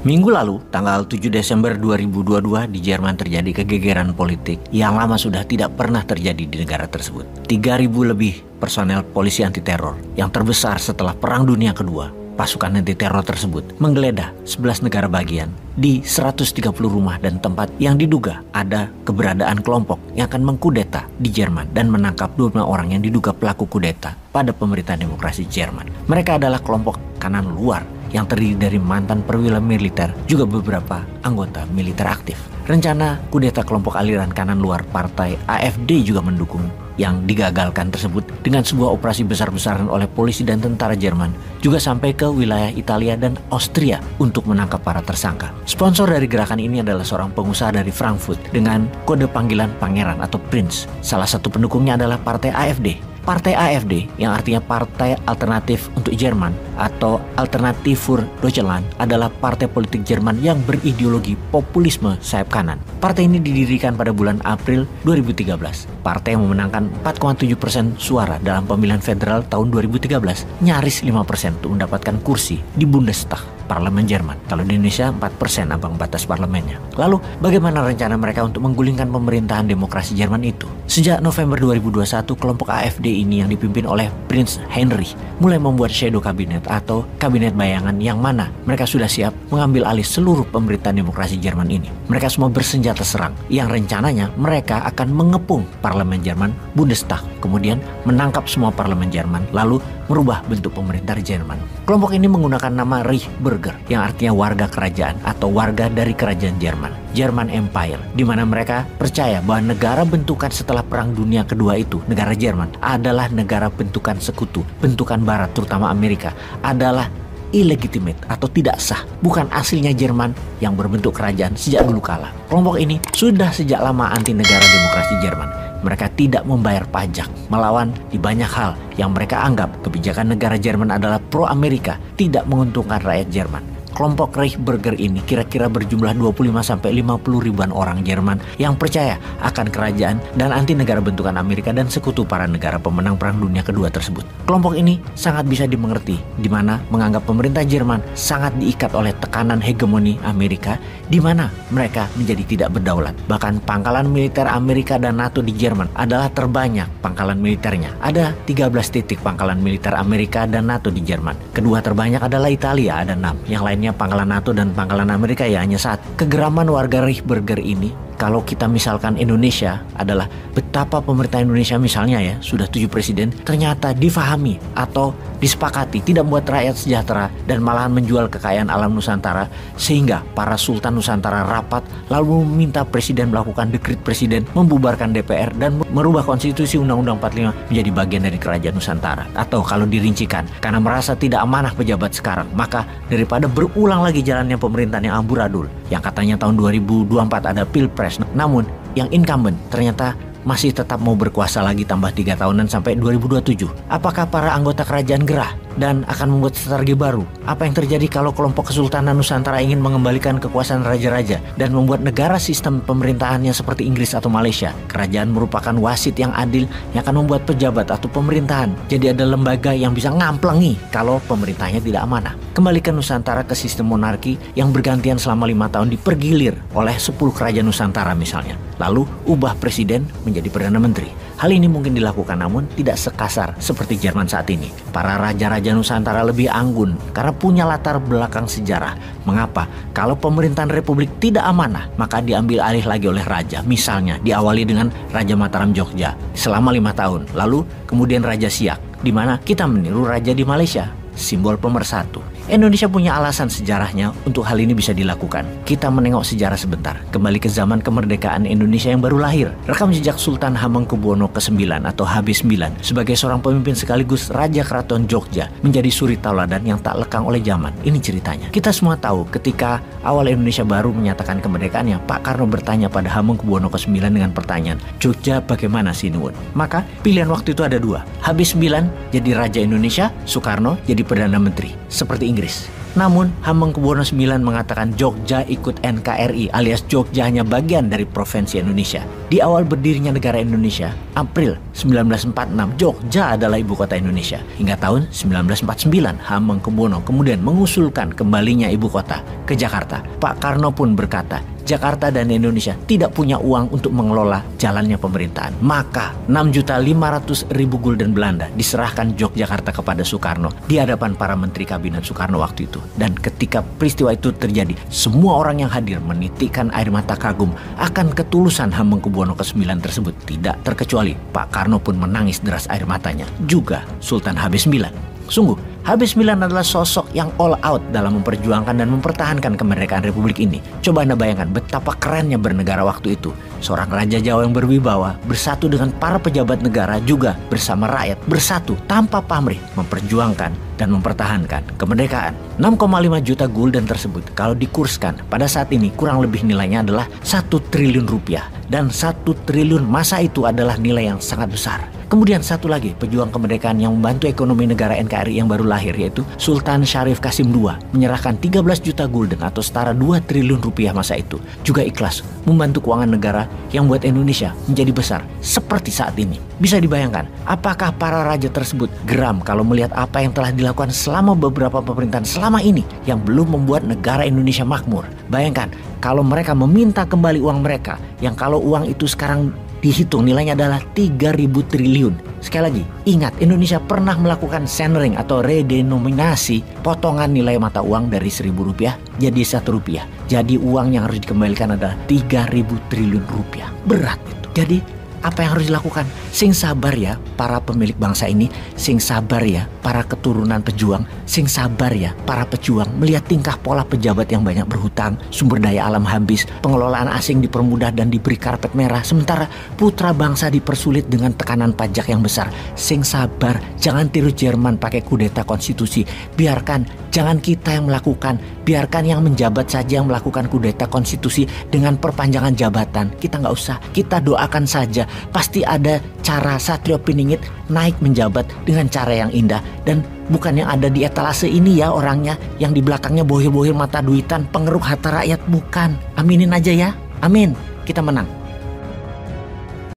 Minggu lalu, tanggal 7 Desember 2022 di Jerman terjadi kegegeran politik yang lama sudah tidak pernah terjadi di negara tersebut. 3.000 lebih personel polisi anti teror yang terbesar setelah Perang Dunia Kedua. Pasukan anti teror tersebut menggeledah 11 negara bagian di 130 rumah dan tempat yang diduga ada keberadaan kelompok yang akan mengkudeta di Jerman dan menangkap 25 orang yang diduga pelaku kudeta pada pemerintahan demokrasi Jerman. Mereka adalah kelompok kanan luar yang terdiri dari mantan perwira militer, juga beberapa anggota militer aktif. Rencana kudeta kelompok aliran kanan luar partai AfD juga mendukung yang digagalkan tersebut dengan sebuah operasi besar-besaran oleh polisi dan tentara Jerman juga sampai ke wilayah Italia dan Austria untuk menangkap para tersangka. Sponsor dari gerakan ini adalah seorang pengusaha dari Frankfurt dengan kode panggilan pangeran atau prince. Salah satu pendukungnya adalah partai AfD. Partai AfD yang artinya Partai Alternatif untuk Jerman atau Alternative für Deutschland adalah partai politik Jerman yang berideologi populisme sayap kanan. Partai ini didirikan pada bulan April 2013. Partai yang memenangkan 4,7% suara dalam pemilihan federal tahun 2013, nyaris 5% untuk mendapatkan kursi di Bundestag, Parlemen Jerman. Kalau di Indonesia 4% ambang batas parlemennya. Lalu bagaimana rencana mereka untuk menggulingkan pemerintahan demokrasi Jerman itu? Sejak November 2021, kelompok AfD ini yang dipimpin oleh Prince Heinrich mulai membuat shadow kabinet atau kabinet bayangan yang mana mereka sudah siap mengambil alih seluruh pemerintahan demokrasi Jerman ini. Mereka semua bersenjata serang yang rencananya mereka akan mengepung parlemen Jerman, Bundestag, kemudian menangkap semua parlemen Jerman, lalu merubah bentuk pemerintah Jerman. Kelompok ini menggunakan nama Reichsbürger yang artinya warga kerajaan atau warga dari kerajaan Jerman, German Empire, di mana mereka percaya bahwa negara bentukan setelah Perang Dunia Kedua itu, negara Jerman, adalah negara bentukan sekutu, bentukan Barat terutama Amerika, adalah illegitimate atau tidak sah, bukan aslinya Jerman yang berbentuk kerajaan sejak dulu kala. Kelompok ini sudah sejak lama anti negara demokrasi Jerman. Mereka tidak membayar pajak, melawan di banyak hal yang mereka anggap kebijakan negara Jerman adalah pro-Amerika, tidak menguntungkan rakyat Jerman. Kelompok Reichsbürger ini kira-kira berjumlah 25-50 ribuan orang Jerman yang percaya akan kerajaan dan anti negara bentukan Amerika dan sekutu para negara pemenang Perang Dunia Kedua tersebut. Kelompok ini sangat bisa dimengerti, di mana menganggap pemerintah Jerman sangat diikat oleh tekanan hegemoni Amerika, di mana mereka menjadi tidak berdaulat. Bahkan pangkalan militer Amerika dan NATO di Jerman adalah terbanyak pangkalan militernya. Ada 13 titik pangkalan militer Amerika dan NATO di Jerman. Kedua terbanyak adalah Italia, ada 6. Yang lainnya pangkalan NATO dan pangkalan Amerika ya hanya 1. Kegeraman warga Reichsbürger ini, kalau kita misalkan Indonesia, adalah betapa pemerintah Indonesia misalnya ya, sudah 7 presiden, ternyata difahami atau disepakati tidak membuat rakyat sejahtera dan malahan menjual kekayaan alam Nusantara, sehingga para sultan Nusantara rapat lalu meminta presiden melakukan dekret presiden, membubarkan DPR dan merubah konstitusi Undang-Undang 45 menjadi bagian dari kerajaan Nusantara. Atau kalau dirincikan, karena merasa tidak amanah pejabat sekarang, maka daripada berulang lagi jalannya pemerintahan yang amburadul, yang katanya tahun 2024 ada pilpres, namun yang incumbent ternyata masih tetap mau berkuasa lagi tambah 3 tahunan sampai 2027. Apakah para anggota kerajaan gerah dan akan membuat strategi baru? Apa yang terjadi kalau kelompok Kesultanan Nusantara ingin mengembalikan kekuasaan raja-raja dan membuat negara sistem pemerintahannya seperti Inggris atau Malaysia? Kerajaan merupakan wasit yang adil yang akan membuat pejabat atau pemerintahan jadi ada lembaga yang bisa ngamplengi kalau pemerintahnya tidak amanah. Kembalikan Nusantara ke sistem monarki yang bergantian selama 5 tahun dipergilir oleh 10 kerajaan Nusantara misalnya. Lalu ubah presiden menjadi Perdana Menteri. Hal ini mungkin dilakukan namun tidak sekasar seperti Jerman saat ini. Para raja-raja Nusantara lebih anggun karena punya latar belakang sejarah. Mengapa? Kalau pemerintahan republik tidak amanah, maka diambil alih lagi oleh raja. Misalnya diawali dengan Raja Mataram Jogja selama 5 tahun. Lalu kemudian Raja Siak, di mana kita meniru raja di Malaysia, simbol pemersatu. Indonesia punya alasan sejarahnya untuk hal ini bisa dilakukan. Kita menengok sejarah sebentar, kembali ke zaman kemerdekaan Indonesia yang baru lahir. Rekam jejak Sultan Hamengkubuwono ke-9 atau HB9 sebagai seorang pemimpin sekaligus Raja Keraton Jogja menjadi suri tauladan yang tak lekang oleh zaman. Ini ceritanya. Kita semua tahu ketika awal Indonesia baru menyatakan kemerdekaannya, Pak Karno bertanya pada Hamengkubuwono ke-9 dengan pertanyaan, Jogja bagaimana sih Nuwun? Maka pilihan waktu itu ada 2. HB9 jadi Raja Indonesia, Soekarno jadi Perdana Menteri seperti Inggris. Namun Hamengkubuwono IX mengatakan Jogja ikut NKRI alias Jogja hanya bagian dari Provinsi Indonesia. Di awal berdirinya negara Indonesia, April 1946, Jogja adalah ibu kota Indonesia. Hingga tahun 1949, Hamengkubuwono kemudian mengusulkan kembalinya ibu kota ke Jakarta. Pak Karno pun berkata, Jakarta dan Indonesia tidak punya uang untuk mengelola jalannya pemerintahan. Maka 6.500.000 gulden Belanda diserahkan Yogyakarta kepada Soekarno di hadapan para menteri kabinet Soekarno waktu itu. Dan ketika peristiwa itu terjadi, semua orang yang hadir menitikkan air mata kagum akan ketulusan Hamengkubuwono ke-9 tersebut. Tidak terkecuali Pak Karno pun menangis deras air matanya. Juga Sultan HB9. Sungguh, HB9 adalah sosok yang all out dalam memperjuangkan dan mempertahankan kemerdekaan Republik ini. Coba Anda bayangkan betapa kerennya bernegara waktu itu. Seorang Raja Jawa yang berwibawa bersatu dengan para pejabat negara juga bersama rakyat bersatu tanpa pamrih memperjuangkan dan mempertahankan kemerdekaan. 6,5 juta gulden tersebut kalau dikurskan pada saat ini kurang lebih nilainya adalah 1 triliun rupiah. Dan 1 triliun masa itu adalah nilai yang sangat besar. Kemudian satu lagi pejuang kemerdekaan yang membantu ekonomi negara NKRI yang baru lahir yaitu Sultan Syarif Qasim II menyerahkan 13 juta gulden atau setara 2 triliun rupiah masa itu. Juga ikhlas membantu keuangan negara yang buat Indonesia menjadi besar seperti saat ini. Bisa dibayangkan apakah para raja tersebut geram kalau melihat apa yang telah dilakukan selama beberapa pemerintahan selama ini yang belum membuat negara Indonesia makmur. Bayangkan kalau mereka meminta kembali uang mereka yang kalau uang itu sekarang dihitung nilainya adalah 3.000 triliun. Sekali lagi, ingat Indonesia pernah melakukan centering atau redenominasi potongan nilai mata uang dari Rp1.000 jadi Rp1. Jadi uang yang harus dikembalikan adalah 3.000 triliun rupiah. Berat itu. Jadi apa yang harus dilakukan? Sing sabar ya para pemilik bangsa ini, sing sabar ya para keturunan pejuang, sing sabar ya para pejuang melihat tingkah pola pejabat yang banyak berhutang, sumber daya alam habis, pengelolaan asing dipermudah dan diberi karpet merah, sementara putra bangsa dipersulit dengan tekanan pajak yang besar. Sing sabar, jangan tiru Jerman pakai kudeta konstitusi, biarkan jangan kita yang melakukan, biarkan yang menjabat saja yang melakukan kudeta konstitusi dengan perpanjangan jabatan. Kita nggak usah, kita doakan saja. Pasti ada cara Satrio Piningit naik menjabat dengan cara yang indah. Dan bukan yang ada di etalase ini ya orangnya, yang di belakangnya bohir-bohir mata duitan, pengeruk harta rakyat, bukan. Aminin aja ya, amin, kita menang.